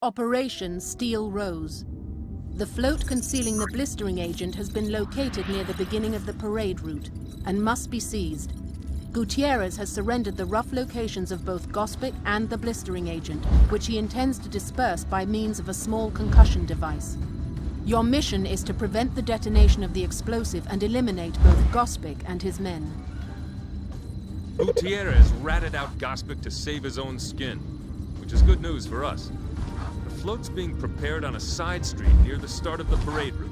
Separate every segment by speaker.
Speaker 1: Operation Steel Rose. The float concealing the blistering agent has been located near the beginning of the parade route and must be seized. Gutierrez has surrendered the rough locations of both Gospic and the blistering agent, which he intends to disperse by means of a small concussion device. Your mission is to prevent the detonation of the explosive and eliminate both Gospic and his men.
Speaker 2: Gutierrez ratted out Gospic to save his own skin, which is good news for us. The float's being prepared on a side street near the start of the parade route.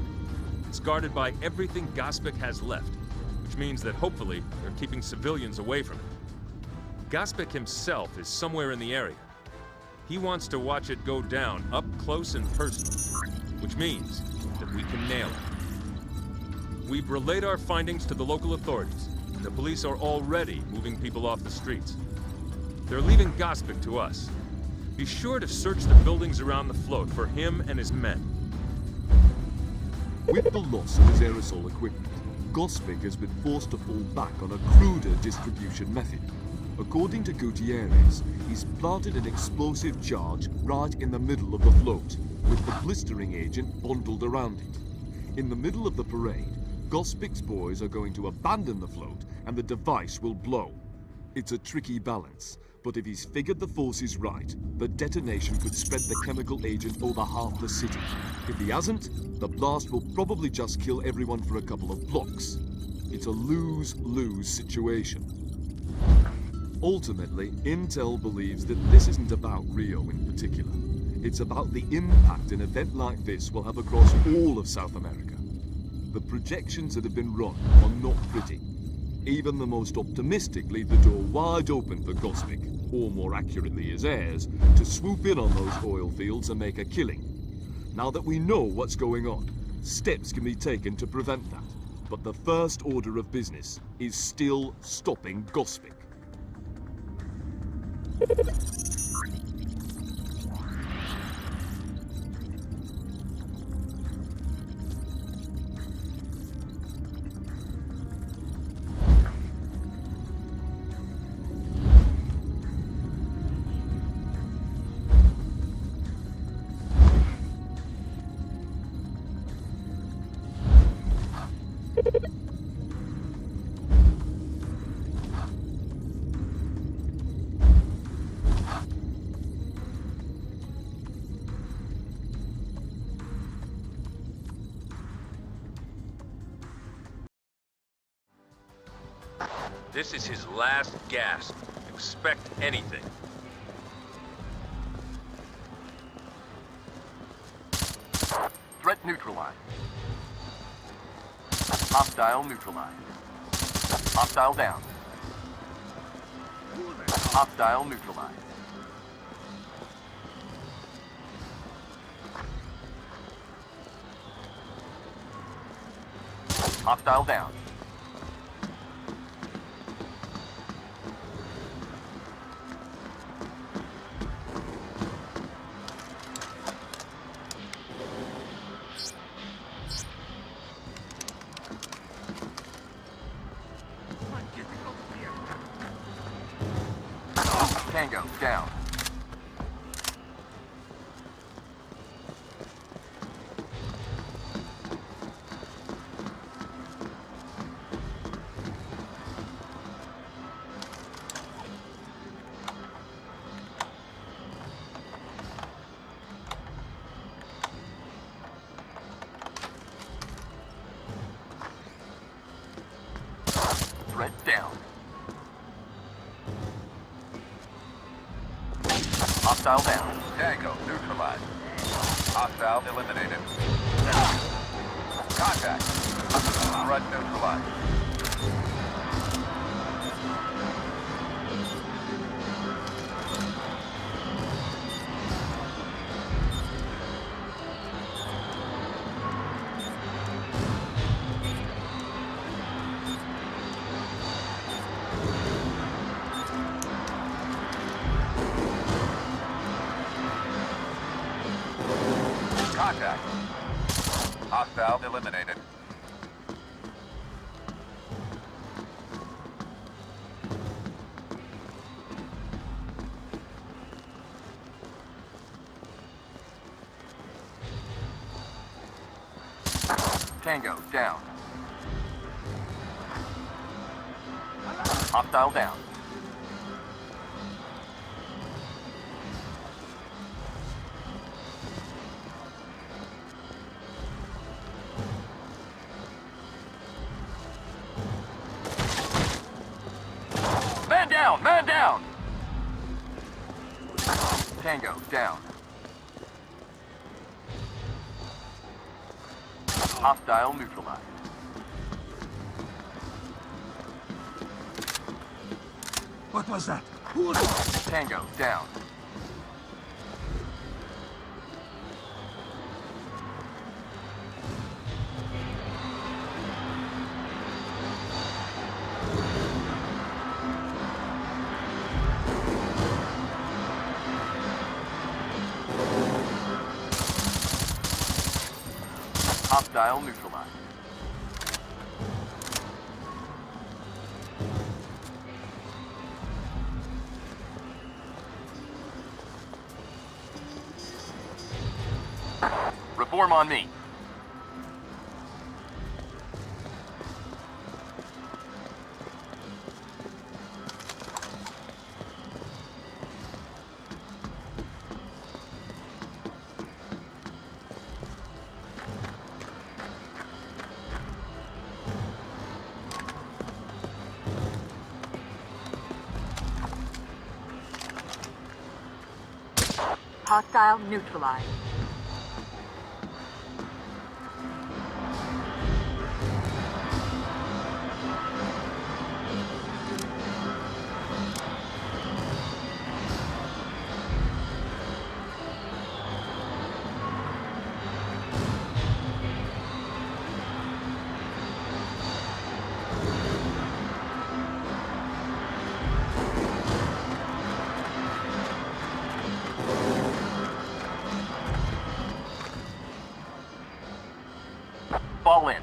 Speaker 2: It's guarded by everything Gospic has left, which means that hopefully they're keeping civilians away from it. Gospic himself is somewhere in the area. He wants to watch it go down up close and personal, which means that we can nail it. We've relayed our findings to the local authorities, and the police are already moving people off the streets. They're leaving Gospic to us. Be sure to search the buildings around the float for him and his men.
Speaker 3: With the loss of his aerosol equipment, Gospic has been forced to fall back on a cruder distribution method. According to Gutierrez, he's planted an explosive charge right in the middle of the float, with the blistering agent bundled around it. In the middle of the parade, Gospic's boys are going to abandon the float and the device will blow. It's a tricky balance, but if he's figured the forces right, the detonation could spread the chemical agent over half the city. If he hasn't, the blast will probably just kill everyone for a couple of blocks. It's a lose-lose situation. Ultimately, Intel believes that this isn't about Rio in particular. It's about the impact an event like this will have across all of South America. The projections that have been run are not pretty. Even the most optimistic leave the door wide open for Gospic, or more accurately his heirs, to swoop in on those oil fields and make a killing. Now that we know what's going on, steps can be taken to prevent that. But the first order of business is still stopping Gospic.
Speaker 2: This is his last gasp. Expect anything.
Speaker 4: Threat neutralized. Hostile neutralized. Hostile down. Hostile neutralized. Hostile down. Tango down. Threat down. Hostile down. Tango neutralized. Hostile eliminated. Contact. Threat neutralized. Contact. Hostile eliminated. Tango, down. Hostile down. Man down! Man down! Tango, down. Hostile neutralized.
Speaker 5: What was that? Who was that?
Speaker 4: Tango, down. Hostile neutralized. Reform on me.
Speaker 6: Hostile neutralized.
Speaker 4: Fall in.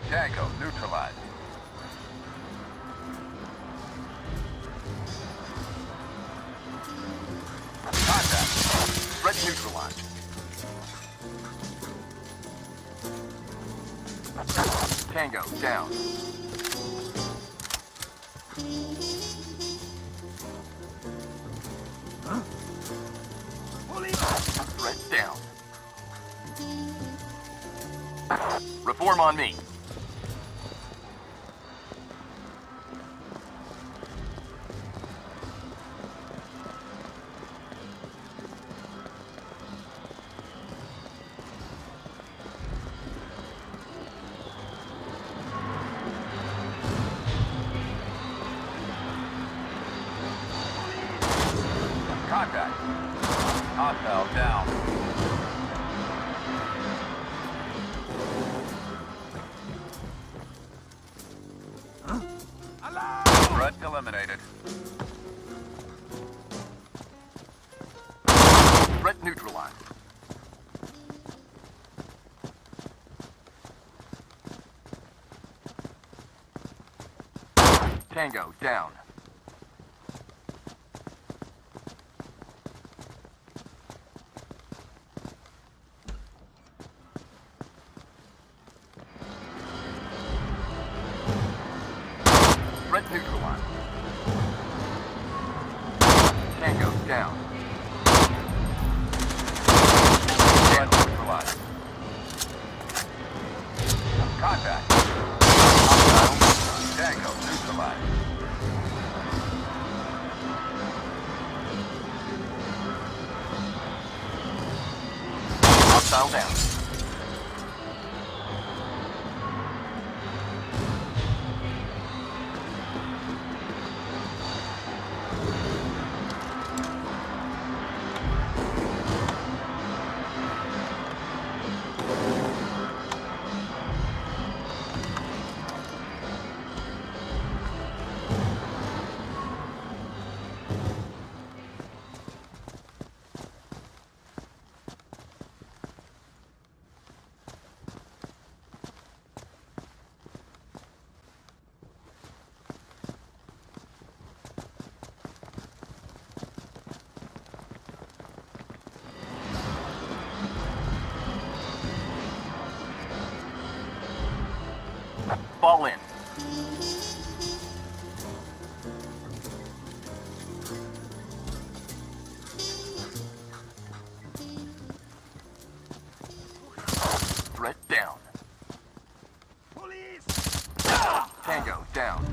Speaker 4: Tango, neutralized. Contact. Threat neutralized. Tango, down. Threat down. Reform on me. Contact. Hostile down. Threat eliminated. Threat neutralized. Tango, down. Threat neutralized. Tango, down. Threat neutralized. Contact. Hostile. Tango, neutralized. Hostile down. Fall in. Threat down.
Speaker 5: Police!
Speaker 4: Tango down.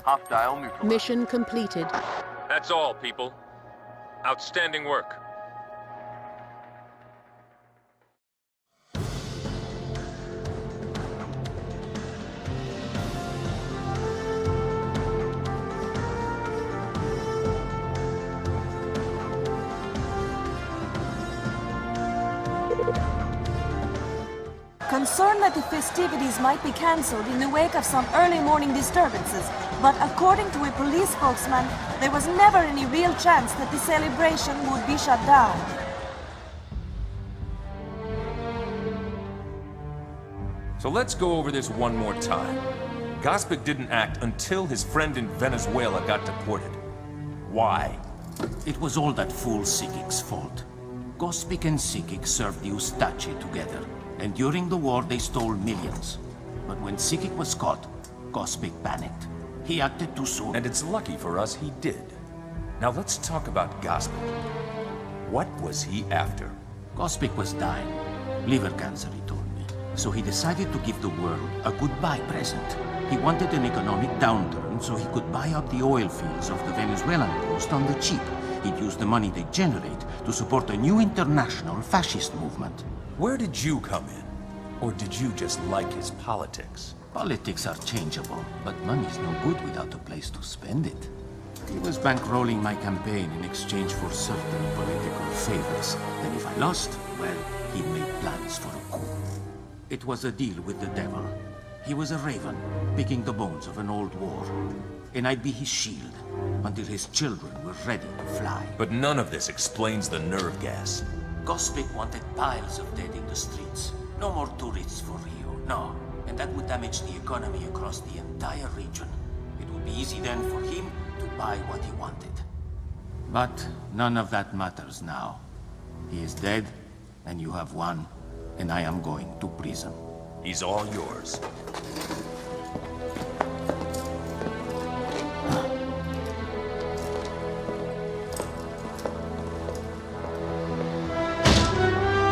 Speaker 4: Hostile neutralized.
Speaker 1: Mission completed.
Speaker 2: That's all, people. Outstanding work.
Speaker 7: Concerned that the festivities might be cancelled in the wake of some early morning disturbances, but according to a police spokesman, there was never any real chance that the celebration would be shut down.
Speaker 8: So let's go over this one more time. Gospic didn't act until his friend in Venezuela got deported. Why?
Speaker 9: It was all that fool Sikic's fault. Gospic and Sikic served the Ustachi together, and during the war they stole millions. But when Sikic was caught, Gospic panicked. He acted too soon.
Speaker 8: And it's lucky for us he did. Now let's talk about Gospic. What was he after?
Speaker 9: Gospic was dying. Liver cancer, he told me. So he decided to give the world a goodbye present. He wanted an economic downturn so he could buy up the oil fields of the Venezuelan coast on the cheap. He'd use the money they generate to support a new international fascist movement.
Speaker 8: Where did you come in? Or did you just like his politics?
Speaker 9: Politics are changeable, but money's no good without a place to spend it. He was bankrolling my campaign in exchange for certain political favors. And if I lost, well, he'd made plans for a coup. It was a deal with the devil. He was a raven, picking the bones of an old war. And I'd be his shield, until his children were ready to fly.
Speaker 8: But none of this explains the nerve gas.
Speaker 9: Gospic wanted piles of dead in the streets. No more tourists for Rio, no. And that would damage the economy across the entire region. It would be easy then for him to buy what he wanted. But none of that matters now. He is dead, and you have won, and I am going to prison.
Speaker 8: He's all yours.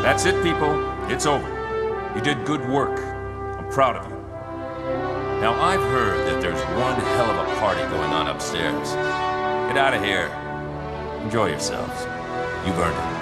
Speaker 8: That's it, people. It's over. You did good work. I'm proud of you. Now, I've heard that there's one hell of a party going on upstairs. Get out of here. Enjoy yourselves. You've earned it.